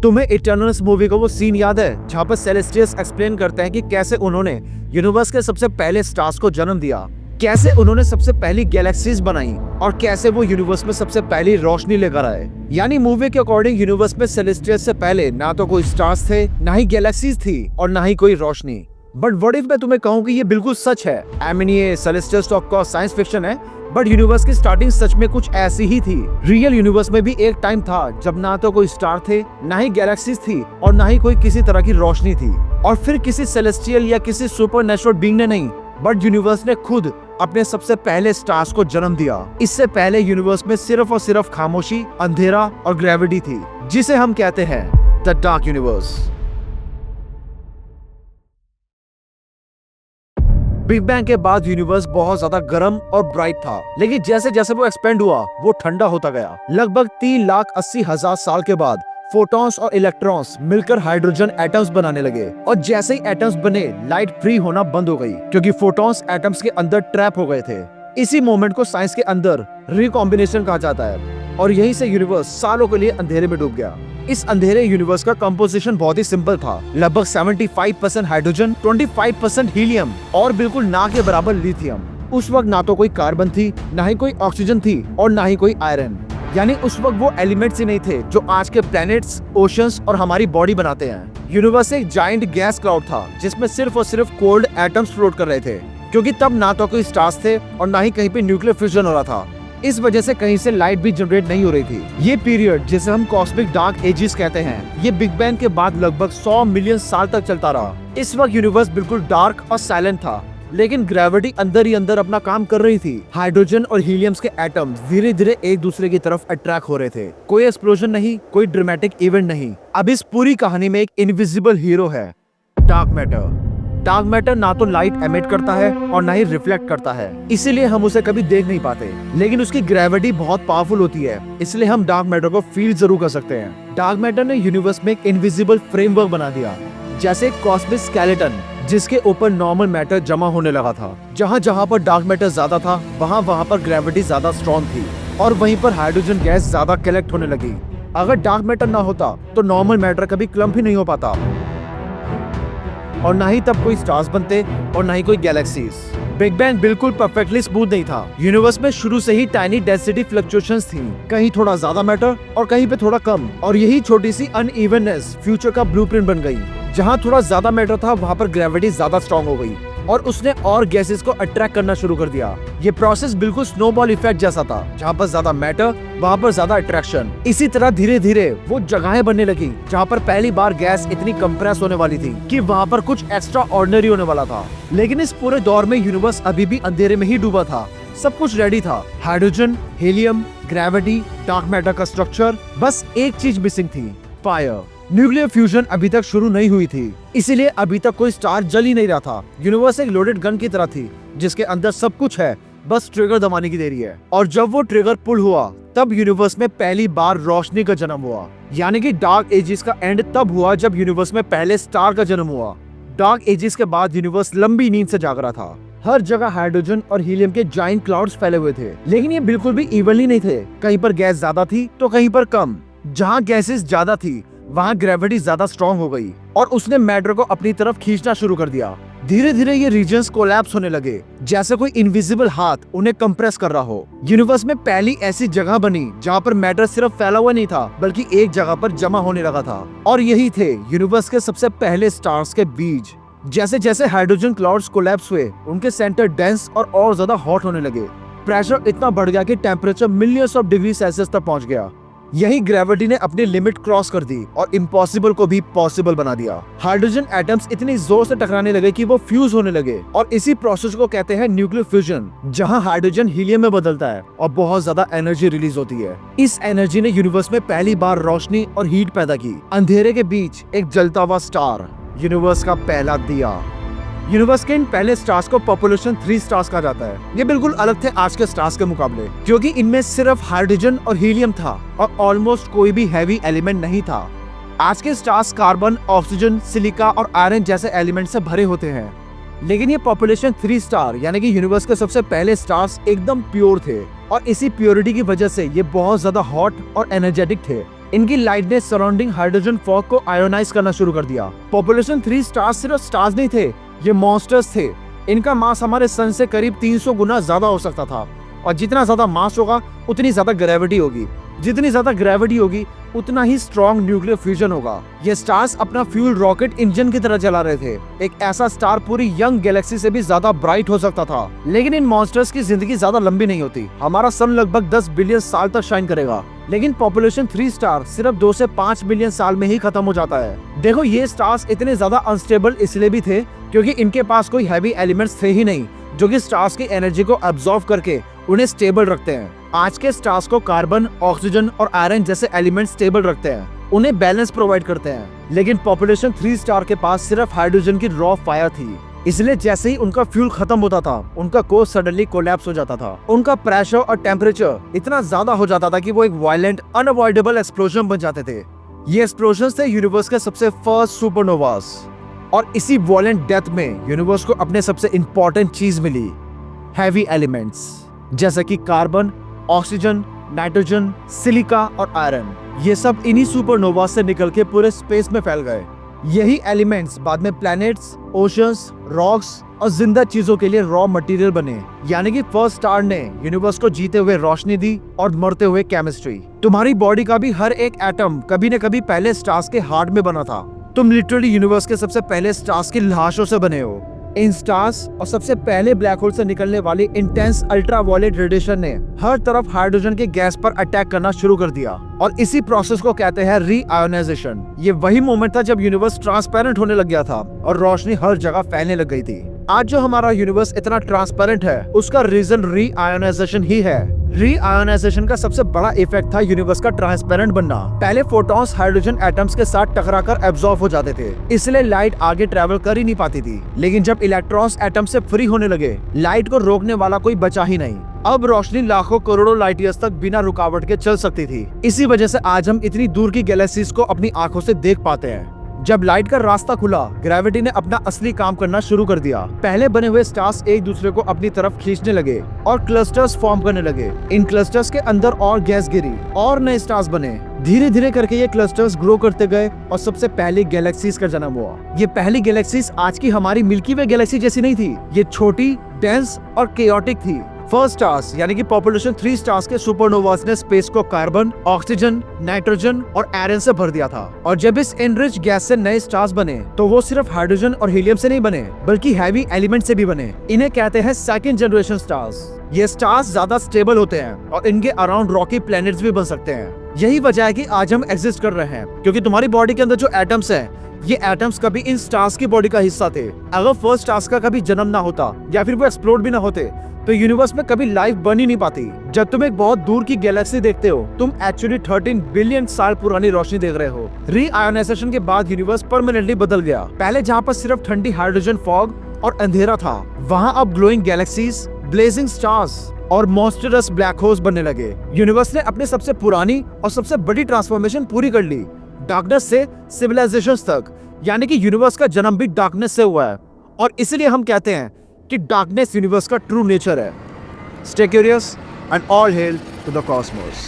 तुम्हें eternals movie का वो सीन याद है जहाँ पर सेलेस्टियल्स एक्सप्लेन करते हैं कि कैसे उन्होंने यूनिवर्स के सबसे पहले स्टार्स को जन्म दिया, कैसे उन्होंने सबसे पहली गैलेक्सीज बनाई और कैसे वो यूनिवर्स में सबसे पहली रोशनी लेकर आए। यानी मूवी के अकॉर्डिंग यूनिवर्स में सेलेस्टियल्स से पहले ना तो कोई स्टार्स थे, ना ही गैलेक्सीज थी और ना ही कोई रोशनी। बट व्हाट इफ मैं तुम्हें कहूँ कि ये बिल्कुल सच है। आई मीन ये celestials of course science fiction है, बट यूनिवर्स की स्टार्टिंग सच में कुछ ऐसी ही थी। रियल यूनिवर्स में भी एक टाइम था जब ना तो कोई स्टार थे, ना ही गैलेक्सीज थी और ना ही कोई किसी तरह की रोशनी थी। और फिर किसी सेलेस्टियल या किसी सुपरनैचुरल बीइंग ने नहीं, बट यूनिवर्स ने खुद अपने सबसे पहले स्टार्स को जन्म दिया। इससे पहले यूनिवर्स में सिर्फ और सिर्फ खामोशी, अंधेरा और ग्रेविटी थी, जिसे हम कहते हैं the dark universe. Big bang के बाद यूनिवर्स बहुत ज्यादा गर्म और ब्राइट था, लेकिन जैसे जैसे वो एक्सपेंड हुआ वो ठंडा होता गया। लगभग 3,80,000 साल के बाद फोटॉन्स और इलेक्ट्रॉन्स मिलकर हाइड्रोजन एटम्स बनाने लगे, और जैसे ही एटम्स बने लाइट फ्री होना बंद हो गई, क्योंकि फोटॉन्स एटम्स के अंदर ट्रैप हो गए थे। इसी मोमेंट को साइंस के अंदर रिकॉम्बिनेशन कहा जाता है, और यहीं से यूनिवर्स सालों के लिए अंधेरे में डूब गया। इस अंधेरे यूनिवर्स का कंपोजिशन बहुत ही सिंपल था। लगभग 75% हाइड्रोजन, 25% हीलियम और बिल्कुल ना के बराबर लिथियम। उस वक्त ना तो कोई कार्बन थी, ना ही कोई ऑक्सीजन थी और ना ही कोई आयरन। यानी उस वक्त वो एलिमेंट्स ही नहीं थे जो आज के प्लैनेट्स, ओशंस और हमारी बॉडी बनाते हैं। यूनिवर्स एक जायंट गैस क्लाउड था जिसमें सिर्फ और सिर्फ कोल्ड एटम्स फ्लोट कर रहे थे, क्योंकि तब ना तो कोई स्टार्स थे और ना ही कहीं पे न्यूक्लियर फ्यूजन हो रहा था। इस वजह से कहीं से लाइट भी जनरेट नहीं हो रही थी। ये पीरियड जिसे हम कॉस्मिक डार्क एजेस कहते हैं, ये बिग बैंग के बाद लगभग 100 मिलियन साल तक चलता रहा। इस वक्त यूनिवर्स बिल्कुल डार्क और साइलेंट था, लेकिन ग्रेविटी अंदर ही अंदर अपना काम कर रही थी। हाइड्रोजन और हीलियम्स के एटम्स धीरे धीरे एक दूसरे की तरफ अट्रैक्ट हो रहे थे। कोई एक्सप्लोजन नहीं, कोई ड्रामेटिक इवेंट नहीं। अब इस पूरी कहानी में एक इनविजिबल हीरो है, डार्क मैटर। डार्क मैटर ना तो लाइट एमिट करता है और ना ही रिफ्लेक्ट करता है, इसीलिए हम उसे कभी देख नहीं पाते, लेकिन उसकी ग्रेविटी बहुत पावरफुल होती है, इसलिए हम डार्क मैटर को फील जरूर कर सकते हैं। डार्क मैटर ने यूनिवर्स में एक इनविजिबल फ्रेमवर्क बना दिया, जैसे कॉस्मिक स्केलेटन, जिसके ऊपर नॉर्मल मैटर जमा होने लगा था। जहाँ जहाँ पर डार्क मैटर ज्यादा था, वहाँ पर ग्रेविटी ज्यादा स्ट्रॉन्ग थी, और वहीं पर हाइड्रोजन गैस ज्यादा कलेक्ट होने लगी। अगर डार्क मैटर ना होता तो नॉर्मल मैटर कभी क्लम्प ही नहीं हो पाता, और ना ही तब कोई स्टार्स बनते और ना ही कोई गैलेक्सीज। बिग बैंग बिल्कुल परफेक्टली स्मूथ नहीं था। यूनिवर्स में शुरू से ही टाइनी डेंसिटी फ्लक्चुएशंस थी, कहीं थोड़ा ज्यादा मैटर और कहीं पे थोड़ा कम, और यही छोटी सी अनइवननेस फ्यूचर का ब्लूप्रिंट बन गई। जहाँ थोड़ा ज्यादा मैटर था वहाँ पर ग्रेविटी ज्यादा स्ट्रॉन्ग हो गई और उसने और गैसेस को अट्रैक्ट करना शुरू कर दिया। ये प्रोसेस बिल्कुल स्नोबॉल इफेक्ट जैसा था, जहाँ पर ज्यादा मैटर वहाँ पर ज्यादा अट्रैक्शन। इसी तरह धीरे धीरे वो जगहें बनने लगी जहाँ पर पहली बार गैस इतनी कंप्रेस होने वाली थी कि वहाँ पर कुछ एक्स्ट्रा ऑर्डिनरी होने वाला था। लेकिन इस पूरे दौर में यूनिवर्स अभी भी अंधेरे में ही डूबा था। सब कुछ रेडी था, hydrogen, helium, gravity, dark matter का स्ट्रक्चर, बस एक चीज मिसिंग थी, फायर। न्यूक्लियर फ्यूजन अभी तक शुरू नहीं हुई थी, इसीलिए अभी तक कोई स्टार जल ही नहीं रहा था। यूनिवर्स एक लोडेड गन की तरह थी जिसके अंदर सब कुछ है, बस ट्रिगर दबाने की देरी है। और जब वो ट्रिगर पुल हुआ तब यूनिवर्स में पहली बार रोशनी का जन्म हुआ। यानी कि डार्क एजेस का एंड तब हुआ जब यूनिवर्स में पहले स्टार का जन्म हुआ। डार्क एजेस के बाद यूनिवर्स लंबी नींद से जाग रहा था। हर जगह हाइड्रोजन और हीलियम के जायंट क्लाउड्स फैले हुए थे, लेकिन ये बिल्कुल भी इवनली नहीं थे। कहीं पर गैस ज्यादा थी तो कहीं पर कम। जहाँ गैसेस ज्यादा थी वहाँ ग्रेविटी ज्यादा स्ट्रॉन्ग हो गई और उसने मैटर को अपनी तरफ खींचना शुरू कर दिया। धीरे धीरे ये रीजन्स कोलैप्स होने लगे, जैसे कोई इनविजिबल हाथ उन्हें कंप्रेस कर रहा हो। यूनिवर्स में पहली ऐसी जगह बनी जहाँ पर मैटर सिर्फ फैला हुआ नहीं था, बल्कि एक जगह पर जमा होने लगा था, और यही थे यूनिवर्स के सबसे पहले स्टार्स के बीज। जैसे जैसे हाइड्रोजन क्लाउड्स कोलैप्स हुए, उनके सेंटर डेंस और ज्यादा हॉट होने लगे। प्रेशर इतना बढ़ गया कि temperature millions of degree Celsius तक पहुंच गया। यही ग्रेविटी ने अपनी लिमिट क्रॉस कर दी और इम्पॉसिबल को भी पॉसिबल बना दिया। हाइड्रोजन एटम्स इतनी जोर से टकराने लगे कि वो फ्यूज होने लगे, और इसी प्रोसेस को कहते हैं न्यूक्लियर फ्यूजन, जहां हाइड्रोजन हीलियम में बदलता है और बहुत ज्यादा एनर्जी रिलीज होती है। इस एनर्जी ने यूनिवर्स में पहली बार रोशनी और हीट पैदा की। अंधेरे के बीच एक जलता हुआ स्टार, यूनिवर्स का पहला दिया। यूनिवर्स के इन पहले स्टार्स को पॉपुलेशन 3 स्टार्स कहा जाता है। ये बिल्कुल अलग थे आज के स्टार्स के मुकाबले, क्योंकि इनमें सिर्फ हाइड्रोजन और हीलियम था और ऑलमोस्ट कोई भी हैवी एलिमेंट नहीं था। आज के स्टार्स कार्बन, ऑक्सीजन, सिलिका और आयरन जैसे एलिमेंट से भरे होते हैं, लेकिन ये पॉपुलेशन 3 स्टार यानी कि यूनिवर्स के सबसे पहले स्टार्स एकदम प्योर थे, और इसी प्योरिटी की वजह से ये बहुत ज्यादा हॉट और एनर्जेटिक थे। इनकी लाइट ने सराउंडिंग हाइड्रोजन फॉग को आयोनाइज करना शुरू कर दिया। पॉपुलेशन 3 स्टार्स सिर्फ स्टार्स नहीं थे, ये मॉन्स्टर्स थे। इनका मास हमारे सन से करीब 300 गुना ज्यादा हो सकता था, और जितना ज्यादा मास होगा उतनी ज्यादा ग्रेविटी होगी, जितनी ज्यादा ग्रेविटी होगी उतना ही स्ट्रॉन्ग न्यूक्लियर फ्यूजन होगा। ये स्टार्स अपना फ्यूल रॉकेट इंजन की तरह चला रहे थे। एक ऐसा स्टार पूरी यंग गैलेक्सी से भी ज्यादा ब्राइट हो सकता था। लेकिन इन मॉन्स्टर्स की जिंदगी ज्यादा लंबी नहीं होती। हमारा सन लगभग 10 बिलियन साल तक शाइन करेगा, लेकिन पॉपुलेशन 3 स्टार सिर्फ 2 से 5 बिलियन साल में ही खत्म हो जाता है। देखो, ये स्टार्स इतने ज्यादा अनस्टेबल इसलिए भी थे क्योंकि इनके पास कोई हैवी एलिमेंट्स थे ही नहीं जो कि स्टार्स की एनर्जी को अब्सॉर्ब करके उन्हें स्टेबल रखते हैं। आज के स्टार्स को कार्बन, ऑक्सीजन और आयरन जैसे एलिमेंट स्टेबल रखते हैं, उन्हें बैलेंस प्रोवाइड करते हैं। लेकिन पॉपुलेशन 3 स्टार के पास सिर्फ हाइड्रोजन की रॉ फायर थी, इसलिए जैसे ही उनका फ्यूल खत्म होता था उनका कोर सडनली कोलैप्स हो जाता था। उनका प्रेशर और टेम्परेचर इतना ज्यादा हो जाता था कि वो एक वायलेंट अनअवॉइडेबल एक्सप्लोजन बन जाते थे। ये एक्सप्लोजन थे यूनिवर्स के सबसे फर्स्ट सुपरनोवास, और इसी वायलेंट डेथ में यूनिवर्स को अपने सबसे इंपॉर्टेंट चीज मिली, हैवी एलिमेंट्स जैसे कि कार्बन, ऑक्सीजन, नाइट्रोजन, सिलिका और आयरन। ये सब इन्हीं सुपरनोवा से निकल के पूरे स्पेस में फैल गए। यही एलिमेंट्स बाद में प्लैनेट्स, ओशंस, रॉक्स और जिंदा चीजों के लिए रॉ मटेरियल बने। यानी कि फर्स्ट स्टार ने यूनिवर्स को जीते हुए रोशनी दी और मरते हुए केमिस्ट्री। तुम्हारी बॉडी का भी हर एक एटम कभी न कभी पहले स्टार्स के हार्ट में बना था। तुम लिटरली यूनिवर्स के सबसे पहले स्टार्स की लाशों से बने हो। इन स्टार्स और सबसे पहले ब्लैक होल से निकलने वाली इंटेंस अल्ट्रावायलेट रेडिएशन ने हर तरफ हाइड्रोजन के गैस पर अटैक करना शुरू कर दिया, और इसी प्रोसेस को कहते हैं रीआयोनाइजेशन। ये वही मोमेंट था जब यूनिवर्स ट्रांसपेरेंट होने लग गया था और रोशनी हर जगह फैलने लग गई थी। आज जो हमारा यूनिवर्स इतना ट्रांसपेरेंट है उसका रीजन रीआयोनाइजेशन ही है। रीआयोनाइजेशन का सबसे बड़ा इफेक्ट था यूनिवर्स का ट्रांसपेरेंट बनना। पहले फोटॉन्स हाइड्रोजन एटम्स के साथ टकराकर एब्जॉर्ब हो जाते थे, इसलिए लाइट आगे ट्रेवल कर ही नहीं पाती थी। लेकिन जब इलेक्ट्रॉन्स एटम से फ्री होने लगे, लाइट को रोकने वाला कोई बचा ही नहीं। अब रोशनी लाखों करोड़ों लाइट ईयर्स तक बिना रुकावट के चल सकती थी। इसी वजह से आज हम इतनी दूर की गैलेक्सीज को अपनी आंखों से देख पाते हैं। जब लाइट का रास्ता खुला, ग्रेविटी ने अपना असली काम करना शुरू कर दिया। पहले बने हुए स्टार्स एक दूसरे को अपनी तरफ खींचने लगे और क्लस्टर्स फॉर्म करने लगे। इन क्लस्टर्स के अंदर और गैस गिरी और नए स्टार्स बने। धीरे धीरे करके ये क्लस्टर्स ग्रो करते गए और सबसे पहले गैलेक्सीज का जन्म हुआ। ये पहली गैलेक्सीज आज की हमारी मिल्की वे गैलेक्सी जैसी नहीं थी। ये छोटी, डेंस और केओटिक थी। फर्स्ट स्टार्स यानी कि पॉपुलेशन 3 स्टार्स के सुपरनोवास ने स्पेस को कार्बन, ऑक्सीजन, नाइट्रोजन और आयरन से भर दिया था। और जब इस एनरिच गैस से नए स्टार्स बने तो वो सिर्फ हाइड्रोजन और हीलियम से नहीं बने, बल्कि हैवी एलिमेंट से भी बने। इन्हें कहते हैं सेकंड जनरेशन स्टार्स। ये स्टार्स ज्यादा स्टेबल होते हैं और इनके अराउंड रॉकी प्लैनेट्स भी बन सकते हैं। यही वजह है कि आज हम एग्जिस्ट कर रहे हैं, क्योंकि तुम्हारी बॉडी के अंदर जो एटम्स हैं, ये एटम्स कभी इन स्टार्स की बॉडी का हिस्सा थे। अगर फर्स्ट स्टार्स का कभी जन्म ना होता या फिर वो एक्सप्लोड भी ना होते तो यूनिवर्स में कभी लाइफ बन ही नहीं पाती। जब तुम एक बहुत दूर की गैलेक्सी देखते हो, तुम एक्चुअली 13 बिलियन साल पुरानी रोशनी देख रहे हो। रीआयोनाइजेशन के बाद यूनिवर्स परमानेंटली बदल गया। पहले जहाँ पर सिर्फ ठंडी हाइड्रोजन फॉग और अंधेरा था, वहाँ अब ग्लोइंग गैलेक्सीज, ब्लेजिंग स्टार्स और मॉन्स्टरस ब्लैक होल्स बनने लगे। यूनिवर्स ने अपनी सबसे पुरानी और सबसे बड़ी ट्रांसफॉर्मेशन पूरी कर ली, डार्कनेस से सिविलाइजेशंस तक। यानी कि यूनिवर्स का जन्म भी डार्कनेस से हुआ है, और इसलिए हम कहते हैं कि डार्कनेस यूनिवर्स का ट्रू नेचर है। Stay curious and all hail to the Cosmos.